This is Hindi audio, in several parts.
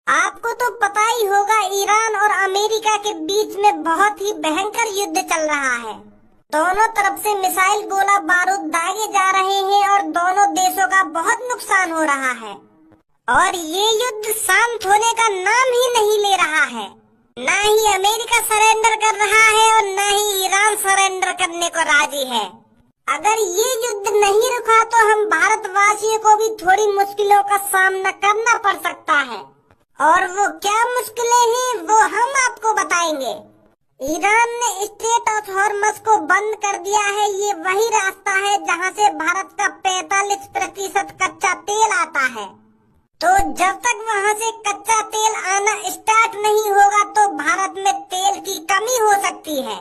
आपको तो पता ही होगा, ईरान और अमेरिका के बीच में बहुत ही भयंकर युद्ध चल रहा है। दोनों तरफ से मिसाइल, गोला बारूद दागे जा रहे हैं और दोनों देशों का बहुत नुकसान हो रहा है। और ये युद्ध शांत होने का नाम ही नहीं ले रहा है। ना ही अमेरिका सरेंडर कर रहा है और ना ही ईरान सरेंडर करने को राजी है। अगर ये युद्ध नहीं रुका तो हम भारतवासियों को भी थोड़ी मुश्किलों का सामना करना पड़ सकता है। और वो क्या मुश्किलें हैं वो हम आपको बताएंगे। ईरान ने स्ट्रेट ऑफ हॉर्मज को बंद कर दिया है। ये वही रास्ता है जहां से भारत का 45% कच्चा तेल आता है। तो जब तक वहां से कच्चा तेल आना स्टार्ट नहीं होगा तो भारत में तेल की कमी हो सकती है।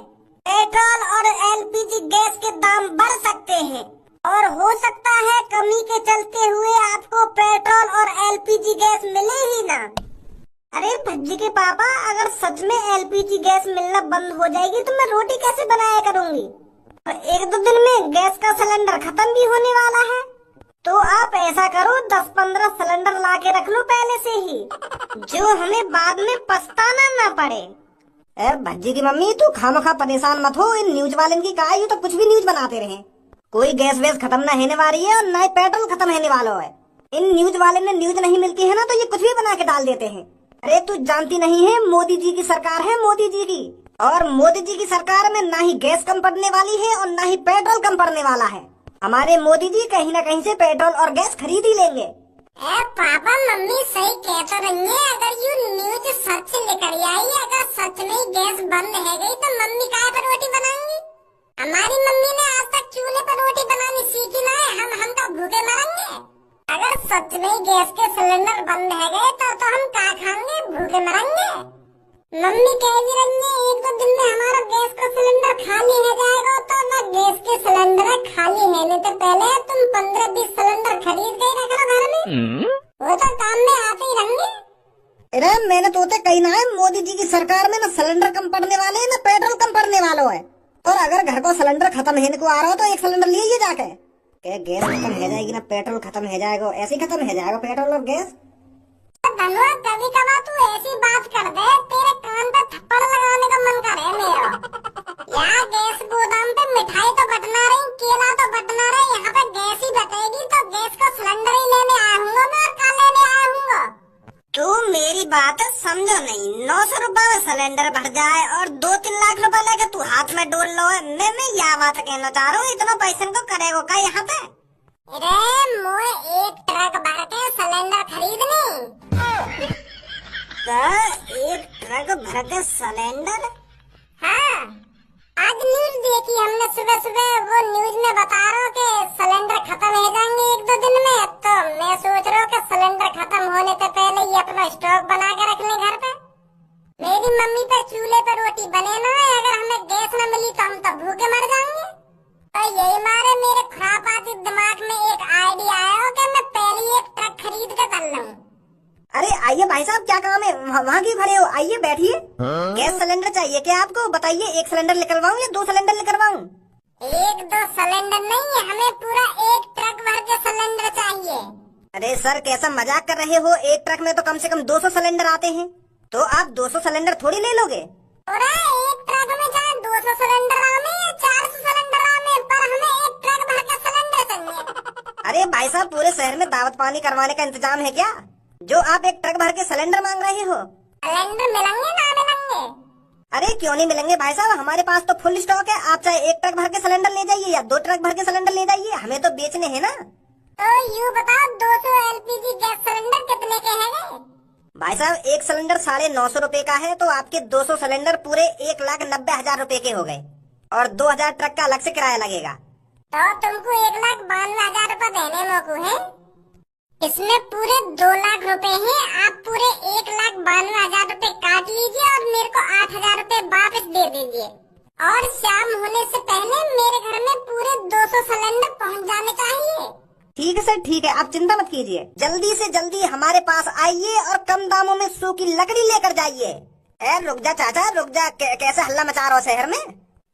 पेट्रोल और एलपीजी गैस के दाम बढ़ सकते हैं और हो सकता है कमी के चलते हुए आपको पेट्रोल और एलपीजी गैस मिले ही ना। अरे भज्जी के पापा, अगर सच में एलपीजी गैस मिलना बंद हो जाएगी तो मैं रोटी कैसे बनाया करूंगी? और 1-2 दिन में गैस का सिलेंडर खत्म भी होने वाला है। तो आप ऐसा करो, 10-15 सिलेंडर ला के रख लो पहले से ही, जो हमें बाद में पछताना ना पड़े। भज्जी की मम्मी, तू खामखा परेशान मत हो। इन न्यूज वाले की कहा, तो कुछ भी न्यूज बनाते रहे। कोई गैस वैस खत्म न होने वाली है और न ही पेट्रोल खत्म होने वाला है। इन न्यूज वाले ने न्यूज नहीं मिलती है ना तो ये कुछ भी बना के डाल देते हैं। अरे तू जानती नहीं है, मोदी जी की सरकार है, मोदी जी की। और मोदी जी की सरकार में ना ही गैस कम पड़ने वाली है और ना ही पेट्रोल कम पड़ने वाला है। हमारे मोदी जी कहीं ना कहीं से पेट्रोल और गैस खरीद ही लेंगे। पापा मम्मी सही कहते रहेंगे। अगर ये न्यूज सच लेकर आई, अगर सच में गैस बंद है गई तो मम्मी काहे पर रोटी बनाएंगी? हमारी मम्मी ने आज तक चूल्हे पर रोटी बनानी सीखी ना है। हम तो भूखे मरेंगे। अगर सच में गैस के सिलेंडर बंद है गए तो हम क्या खाएंगे? भूखे मरेंगे। मम्मी कह भी रही है 1-2 दिन में हमारा गैस का सिलेंडर खाली हो जाएगा। तो ना गैस के सिलेंडर खाली होने से पहले तुम 15-20 सिलेंडर खरीद के रख लो घर में। वो तो काम में आते ही रहेंगे। अरे मैंने तो कही ना है, मोदी जी की सरकार में ना सिलेंडर कम पड़ने वाले है ना पेट्रोल कम पड़ने वाला है। और अगर घर को सिलेंडर खत्म होने को आ रहा हो तो एक सिलेंडर लिए जाके। क्या गैस खत्म हो जाएगी ना पेट्रोल खत्म हो जाएगा, ऐसे ही खत्म हो जाएगा पेट्रोल और गैस। धनुआ कभी कभार तू ऐसी बात कर दे, तेरे कान पे थप्पड़ लगाने का मन करे मेरा। यहाँ गैस गोदाम पे मिठाई तो बटना रही, केला तो बटना रही, यहाँ पे गैस ही बटेगी तो गैस का सिलेंडर ही लेने आया हूँ मैं। कल लेने आया हूँ। तू मेरी बात समझो नहीं। 900 रुपए में सिलेंडर भर जाए और 2-3 लाख रुपए लेके तू हाथ में डोल लो है। मैं यह बात कहना चाह रहा हूँ, इतना पैसे को करेगा क्या यहाँ पे? अरे मोए 1 ट्रक भर के सिलेंडर खरीदनी। 1 ट्रक भर के सिलेंडर? हाँ, आज न्यूज देखी हमने सुबह। वो न्यूज में बता रहा कि सिलेंडर खत्म हो जाएंगे 1-2 दिन में। तो मैं सोच रहा हूँ कि सिलेंडर खत्म होने से पहले ही अपना स्टॉक बना के रख लें घर पे। मेरी मम्मी पर चूल्हे पर रोटी बने ना है, अगर हमें गैस न मिली तो हम तो भूखे मर जाएंगे। तो यही मारे मेरे खुरापाती दिमाग में एक आइडिया आया कि मैं पहले 1 ट्रक खरीद के कर लूं। अरे आइए भाई साहब, क्या काम है? वहाँ क्यों खड़े हो? आइए बैठिए। गैस सिलेंडर चाहिए क्या आपको? बताइए, 1 सिलेंडर निकलवाऊं या 2 सिलेंडर निकलवाऊं? 1-2 सिलेंडर नहीं, हमें पूरा 1 ट्रक भर के सिलेंडर चाहिए। अरे सर, कैसा मजाक कर रहे हो? 1 ट्रक में तो कम से कम 200 सिलेंडर आते हैं। तो आप 200 सिलेंडर थोड़ी ले लोगे? पूरा 1 ट्रक में चाहे 200 सिलेंडर आने या 400 सिलेंडर आने, पर हमें 1 ट्रक भर के सिलेंडर चाहिए। अरे भाई साहब, पूरे शहर में दावत पानी करवाने का इंतजाम है क्या, जो आप 1 ट्रक भर के सिलेंडर मांग रहे हो? सिलेंडर मिलेंगे ना मिलेंगे? अरे क्यों नहीं मिलेंगे भाई साहब, हमारे पास तो फुल स्टॉक है। आप चाहे 1 ट्रक भर के सिलेंडर ले जाइए या 2 ट्रक भर के सिलेंडर ले जाइए, हमें तो बेचने हैं ना। तो यूँ बताओ, 200 एलपीजी गैस सिलेंडर कितने के हैं? भाई साहब, 1 सिलेंडर 950 रुपए का है, तो आपके 200 सिलेंडर पूरे 1,90,000 रुपए के हो गए और 2000 ट्रक का अलग से किराया लगेगा। तो तुमको 1,92,000 रुपए देने मोकू है। इसमें पूरे 2 लाख रुपए हैं। आप पूरे 1,92,000 रुपए काट लीजिए और मेरे को 8,000 रुपए वापस दे दीजिए। और शाम होने से पहले मेरे घर में पूरे 200 सिलेंडर पहुंच जाने चाहिए। ठीक है सर, ठीक है, आप चिंता मत कीजिए। जल्दी से जल्दी हमारे पास आइए और कम दामों में सूखी लकड़ी लेकर जाइए। रुक जा चाचा, रुक जा। कैसे हल्ला मचा रहा हो शहर में?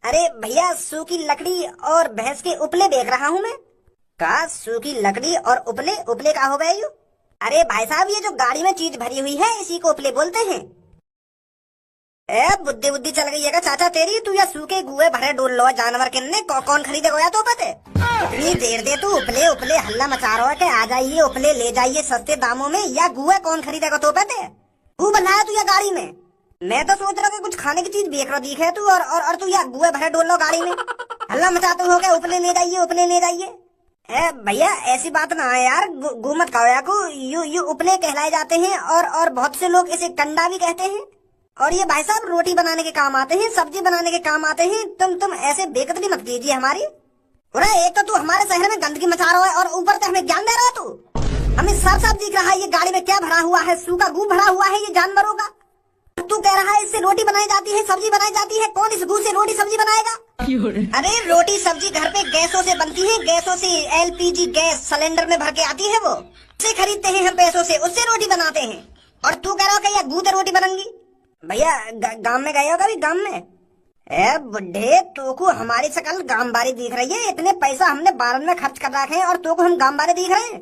अरे भैया, सूखी लकड़ी और भैंस के उपले देख रहा हूँ मैं। का सूखी लकड़ी और उपले? उपले का हो गए यू? अरे भाई साहब, ये जो गाड़ी में चीज भरी हुई है इसी को उपले बोलते हैं। ए बुद्धि बुद्धि चल गई है का चाचा तेरी, तू या सूखे गुए भरे डोल लो जानवर किन्ने कौन खरीदेगा या तो पते। इतनी देर दे तू उपले उपले हल्ला मचा रहा है कि आ जाइए उपले ले जाइए सस्ते दामों में, या गुए कौन खरीदेगा तो पते। तू बनाया तू या गाड़ी में, मैं तो सोच रहा कि कुछ खाने की चीज बेच रहा दिखे तू, और तू या गुए भरे डोल लो गाड़ी में हल्ला मचाते हो गया उपले ले जाइए उपले ले जाइए। ए भैया ऐसी बात ना है यार, गु मत खाओ या को, यू उपले कहलाए जाते हैं और बहुत से लोग इसे कंडा भी कहते हैं। और ये भाई साहब रोटी बनाने के काम आते हैं, सब्जी बनाने के काम आते हैं। तुम ऐसे बेकदरी मत कीजिए हमारी। एक तो तू हमारे शहर में गंदगी मचा रहा है और ऊपर से हमें ज्ञान दे रहा है तू। हमें साफ साफ दिख रहा है ये गाड़ी में क्या भरा हुआ है, सूखा गू भरा हुआ है ये जानवरों का। तू कह रहा है इससे रोटी बनाई जाती है, सब्जी बनाई जाती है। कौन इस गू से रोटी सब्जी बनाएगा? अरे रोटी सब्जी घर पे गैसों से बनती है, गैसों से LPG गैस सिलेंडर में भर के आती है, वो उसे खरीदते हैं हम पैसों से, उससे रोटी बनाते हैं। और तू कह रहा हो कि गू से रोटी बनेंगी? भैया गांव में गए हो कभी? गांव में ए बुढ़े, तो को हमारी शकल गांव बारी दिख रही है। इतने पैसा हमने बालन में खर्च कर रखे हैं और तो को हम गांव बारी दिख रहे हैं।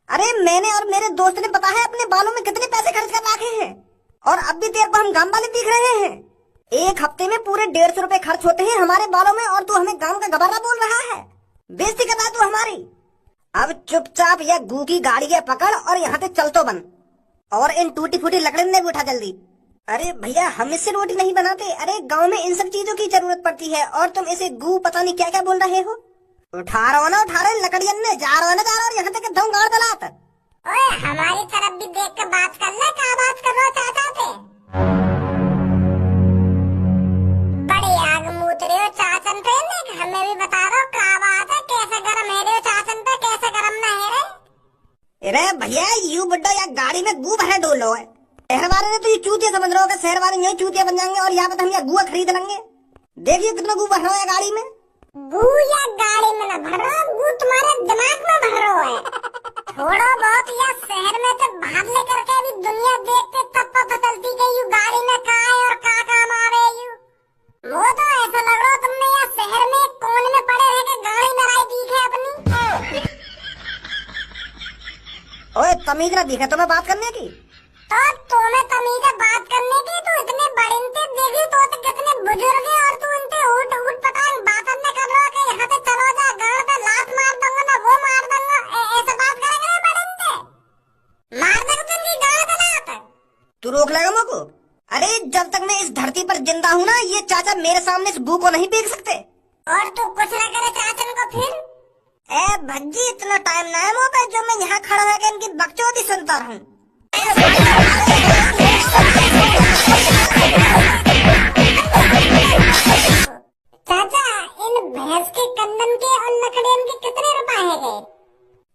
अरे मैंने और मेरे दोस्त ने पता है अपने बालों में कितने पैसे खर्च कर रखे हैं, और अब भी तेरे को हम गांव वाले दिख रहे हैं। एक हफ्ते में पूरे 150 रुपए खर्च होते हैं हमारे बालों में, और तू हमें गांव का गवारा बोल रहा है। बेइज्जती कर रहा है तू हमारी। अब चुपचाप यह गू की गाड़ी है पकड़ और यहाँ से चल तो बन, और इन टूटी फूटी लकड़ी में भी उठा जल्दी। अरे भैया हम इससे रोटी नहीं बनाते। अरे गांव में इन सब चीजों की जरूरत पड़ती है, और तुम इसे गू पता नहीं क्या क्या बोल रहे हो। उठा रहा ना उठा रहे लकड़ियन ने, जा रहा और यहाँ तक धम गाड़ दलात। ओए हमारी तरफ भी देख कर बात कर ले, क्या बात कर रहे हो चाचा से? बड़े आग मूत रहे हो चाचन पे, हमें भी बता दो क्या बात है, कैसे गरम है रहे हो चाचन पे, कैसे गरम न है रे? अरे भैया यू बुड्ढा या गाड़ी में गू भरे डोल लो है। शहर वाले ने तो ये चूतिया समझ रहे हो, शहर वाले यही चूतिया बन जाएंगे और यहाँ पे हम यहाँ गुआ खरीद लेंगे। देखिए कितना गू भर रहा है गाड़ी में। गू या गाड़ी में न भर रहा, गू तुम्हारे दिमाग में भर रहा है। थोड़ा बहुत या शहर में से बाहर लेकर के भी दुनिया देखते तब पता चलती कि यू गाड़ी में का है और का काम आवे यू। वो तो ऐसा लग रहा तुमने या शहर में कोने में पड़े रह के गाड़ी में राई दी है अपनी। ओए तमीज ना दिखे तुम्हें बात करने की? तो तुम्हें तमीज है बात करने की? तो इतने बड़े इंते देवी तो कितने बुजुर्ग है और तू इनते उठ उठ पटांग बात न कर रहा कि यहाँ से चलो जा गाड़ पे लात मार दूंगा ना वो मार दूंगा, ऐसा बात करेंगे बड़े इंते? मार देगा तुमकी गाड़ पे लात। तू रोक लेगा मुझको? अरे जब तक मैं इस धरती पर जिंदा हूँ ना, ये चाचा मेरे सामने इस बू को नहीं फेंक सकते। और तू कुछ न करे चाचन को फिर? ए भज्जी इतना टाइम ना है मुँह पे जो मैं यहाँ खड़ा है इनकी बकचोदी सुनता रहूँ। चाचा इन भैंस के कंदन के और लकड़ियन के कितने रुपए है गए?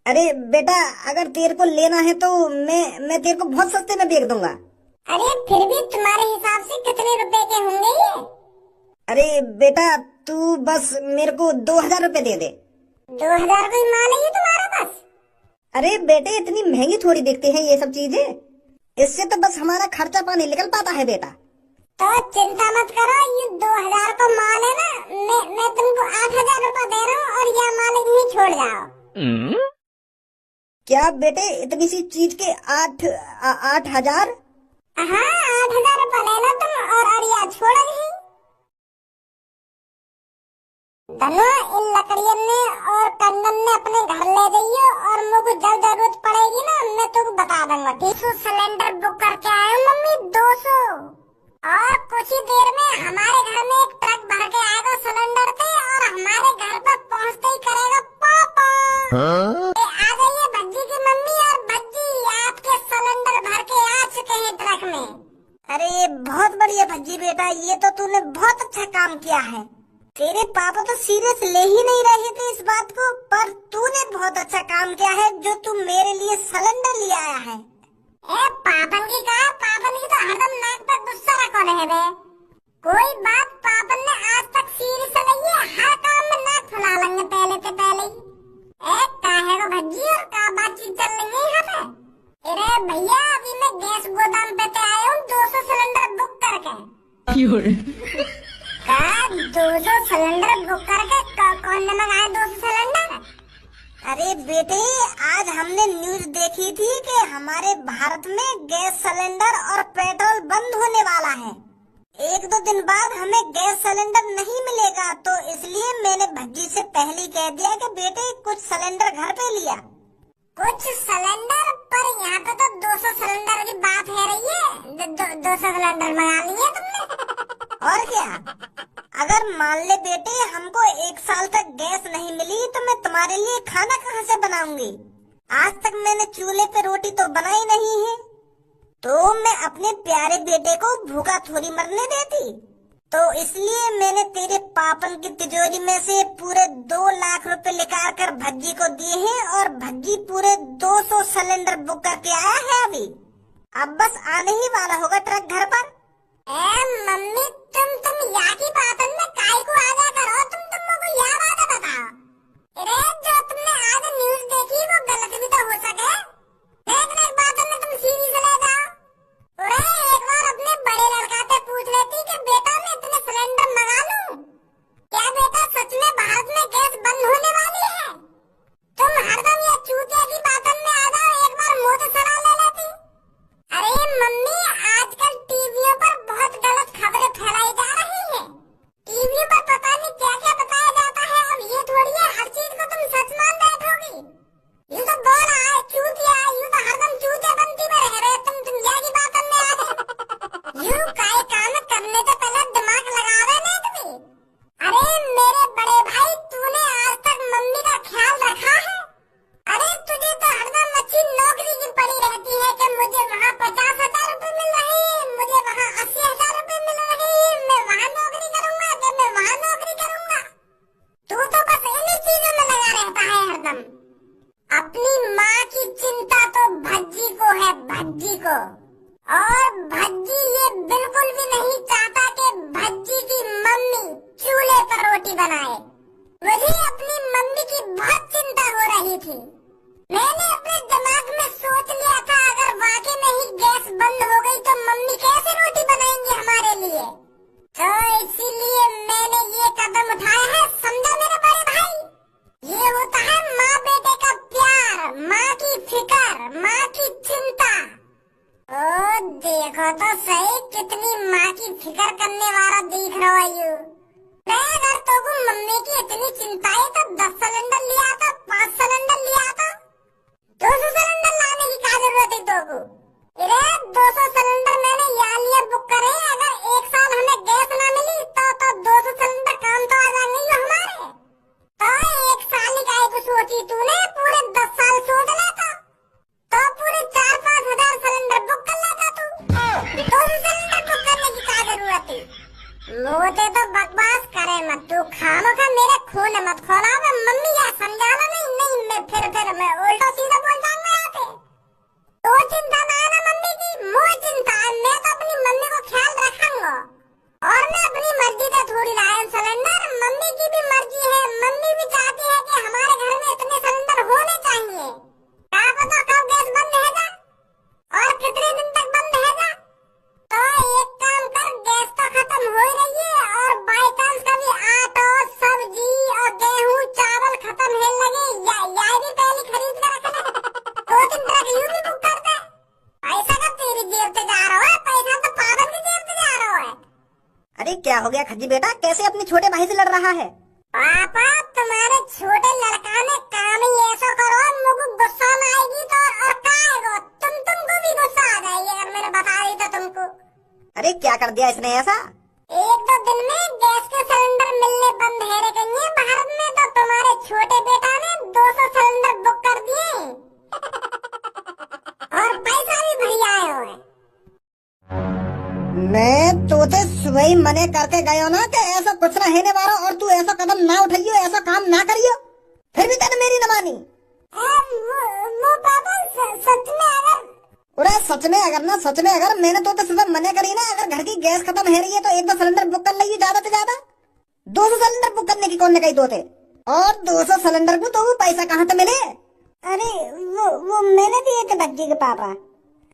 अरे बेटा अगर तेरे को लेना है तो मैं तेरे को बहुत सस्ते में बेच दूंगा। अरे फिर भी तुम्हारे हिसाब से कितने रुपए के होंगे ये? अरे बेटा तू बस मेरे को 2000 रुपए दे दे। 2000 कोई माल है तुम्हारा पास? अरे बेटे इतनी महंगी थोड़ी देखते हैं ये सब चीजें, इससे तो बस हमारा खर्चा पानी निकल पाता है बेटा। तो चिंता मत करो, ये 2000 को माल है ना, मैं तुमको 8000 रुपए दे रहा हूँ और यह माल यहीं छोड़ जाओ। क्या बेटे इतनी सी चीज के 8000? हाँ 8000 रुपए ले लो तुम और यह छोड़ो यहीं। धनो इन लकड़ियन ने और कंदन ने अपने घर ले जाइयो, और मुझे जब जरूरत पड़ेगी ना मैं तुमको बता दूंगा। 200 सिलेंडर बुक करके आए हूँ मम्मी, 200। और कुछ ही देर में हमारे घर में एक ट्रक भर के आएगा सिलेंडर से, और हमारे घर पर पहुँचते ही करेगा पापा। आ जाइए भज्जी की मम्मी और भज्जी, आपके सिलेंडर भर के आ चुके हैं ट्रक में। अरे बहुत बढ़िया भज्जी बेटा, ये तो तूने बहुत अच्छा काम किया है। तेरे पापा तो सीरियस ले ही नहीं रहे थे इस बात को, पर तूने बहुत अच्छा काम किया है जो तू मेरे लिए सिलेंडर ले आया है। ए पापन की कहा, पापन की तो हरदम नाक पर गुस्सा रखो रहे बे। कोई बात पापन ने आज तक सीरियस नहीं है, हर काम में नाक फुला लेंगे पहले से पहले ही। ए काहे को भज्जी और का बातचीत चल रही है यहाँ पे? अरे भैया अभी मैं गैस गोदाम पे आया हूँ 200 सिलेंडर बुक करके। का 200 सिलेंडर बुक करके कौन ने मंगाए 200 सिलेंडर? अरे बेटे, आज हमने न्यूज देखी थी कि हमारे भारत में गैस सिलेंडर और पेट्रोल बंद होने वाला है। 1-2 दिन बाद हमें गैस सिलेंडर नहीं मिलेगा, तो इसलिए मैंने भज्जी से पहले कह दिया कि बेटे कुछ सिलेंडर घर पे लिया। कुछ सिलेंडर? पर यहाँ पे तो 200 सिलेंडर की बात है रही है। 200 सिलेंडर मंगा लिए तुमने? और क्या? अगर मान ले बेटे हमको 1 साल तक गैस नहीं मिली तो मैं तुम्हारे लिए खाना कहाँ से बनाऊंगी? आज तक मैंने चूल्हे पे रोटी तो बनाई नहीं है, तो मैं अपने प्यारे बेटे को भूखा थोड़ी मरने देती। तो इसलिए मैंने तेरे पापन की तिजोरी में से पूरे 2 लाख रुपए निकाल कर भज्जी को दिए हैं और भज्जी पूरे 200 सिलेंडर बुक करके आया है अभी। अब बस आने ही वाला होगा ट्रक घर पर। मम्मी तुम यहाँ की बातन में काय को आजा करो, तुम मुझको यह बात बताओ। अरे जो तुमने आज न्यूज देखी वो गलत भी तो हो सके। एक बातन में तुम सीरियस ले जाओ। अरे एक बार अपने बड़े लड़का से पूछ लेती कि बेटा मैं इतने सिलेंडर मंगा लूं, क्या बेटा सच में भारत में गैस बंद होने वाली है? तुम हरदम ये चूतिया की बातन में आ जाओ, एक बार मुंह से सलाह ले लेती। अरे मम्मी आजकल टीवियों पर बहुत गलत खबरें फैलाई जा रही है। टीवी पर पता नहीं क्या क्या बताया जाता है। अब ये थोड़ी है हर चीज को तुम सच मान बैठोगी। यूँ तो बोल रहा है चूतिया, यूँ तो हरदम चूतिया बनती में रह रहे तुम यह की बातन में आ गए। यूँ काय काम करने से पहले दिमाग लगावे नहीं तुम्हें। अरे मेरे बड़े भाई तूने आज तक मम्मी का ख्याल रखा है? अरे तुझे तो हरदम अच्छी नौकरी की पड़ी रहती है कि मुझे वहाँ 50,000 रुपए मिल रहे हैं, मुझे वहाँ 80,000 रुपए मिल रहे हैं, मैं वहाँ नौकरी करूँगा, जब मैं वहाँ नौकरी करूँगा। तू तो बस इन्हीं चीजों में लगा रहता है हरदम। अपनी माँ की चिंता तो भज्जी को है, भज्जी को। और भज्जी ये बिल्कुल भी नहीं चाहता कि भज्जी की मम्मी चूल्हे पर रोटी बनाए। मुझे अपनी मम्मी की बहुत चिंता हो रही थी। मैंने अपने दिमाग में सोच लिया था अगर वाकई में ही गैस बंद हो गई तो मम्मी कैसे रोटी बनाएंगी हमारे लिए। तो इसीलिए मैंने ये कदम उठाया है, समझा मेरे बड़े भाई? ये होता है माँ बेटे का प्यार, माँ की फिक्र, माँ की चिंता। ओ देखो तो सही कितनी माँ की फिक्र करने वाला दिख रहा है यू। अगर तो मम्मी की इतनी चिंता है तो 10 सिलेंडर लिया था, 5 सिलेंडर लिया था। 200 सिलेंडर लाने की क्या जरूरत है तो? अरे 200 सिलेंडर मैंने यहाँ लिए बुक करे। अगर 1 साल हमें गैस ना मिली तो 200 सिलेंडर काम तो आ जाएंगे हमारे। तो 1 साल ही काय को सोची तूने, पूरे 10 साल सोच लेता तो पूरे 4-5 हजार सिलेंडर बुक कर लेता तू। 200 सिलेंडर बुक करने की क्या जरूरत है? मुझे तो बकवास करे मत तू, खामोखा मेरे खून मत खोला। मैं मम्मी या समझाना नहीं मैं फिर मैं उल्टा सीधा बोल जाऊंगा यहाँ पे। तो चिंता ना है ना मम्मी की, मुझे चिंता है। मैं तो अपनी मम्मी को ख्याल रखूंगा और मैं अपनी मर्जी से थोड़ी लाया सिलेंडर। मम्मी की भी मर्जी है, मम्मी भी चाहती है कि हमारे घर में इतने सिलेंडर होने चाहिए। क्या पता कब गैस बंद रहेगा और कितने दिन तक बंद रहेगा। तो एक काम कर, गैस तो खत्म हो ही रही है और बाई चांस कभी आटा, सब्जी और गेहूं चावल खत्म होने लगे या भी पहले खरीद कर रख ले। 2-3 ट्रक यूं भी बुक कर दे। पैसा का तेरी जेब से जा रहा है, पैसा तो पागल की जेब से जा रहा है। अरे क्या हो गया खज्जी बेटा, कैसे अपने छोटे भाई से लड़ रहा है? पापा तुम्हारे छोटे लड़का ने काम ही ऐसा करो मुझको गुस्सा न आएगी तो और क्या आएगा? तुमको भी गुस्सा आ जाएगी अगर मैंने बता दी तो तुमको। अरे क्या कर दिया इसने ऐसा? 1-2 दिन में गैस के सिलेंडर मिलने बंद है गई है भारत में, तो तुम्हारे छोटे बेटा ने 200 सिलेंडर बुक कर दिए और पैसा भी बढ़िया आए हुए। मैं तोते सुबह ही मने करके गयो ना कि ऐसा कुछ ना है वाला और तू ऐसा कदम ना उठाइयो, ऐसा काम ना करियो, फिर भी तूने मेरी न मानी। वो पापा सच में अगर मैंने तो सुबह मने करी ना, अगर घर की गैस खत्म है रही है तो 1-2 सिलेंडर बुक कर लीजिए, ज्यादा से ज्यादा 200 सिलेंडर बुक करने की कौन ने कही तोते? और 200 सिलेंडर को तो वो पैसा कहाँ से मिले? अरे वो मैंने दिए थे बच्ची के पापा।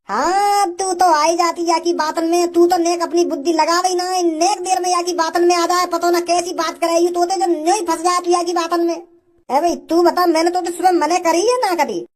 हाँ तू तो आई जाती या की बातन में, तू तो नेक अपनी बुद्धि लगा रही ना, नेक देर में या की बातन में आ जाए, पता ना कैसी बात करे तोते जो नहीं फंस जाए तू या की बातन में। भाई तू बता, मैंने तो सुबह मना करी है ना करी?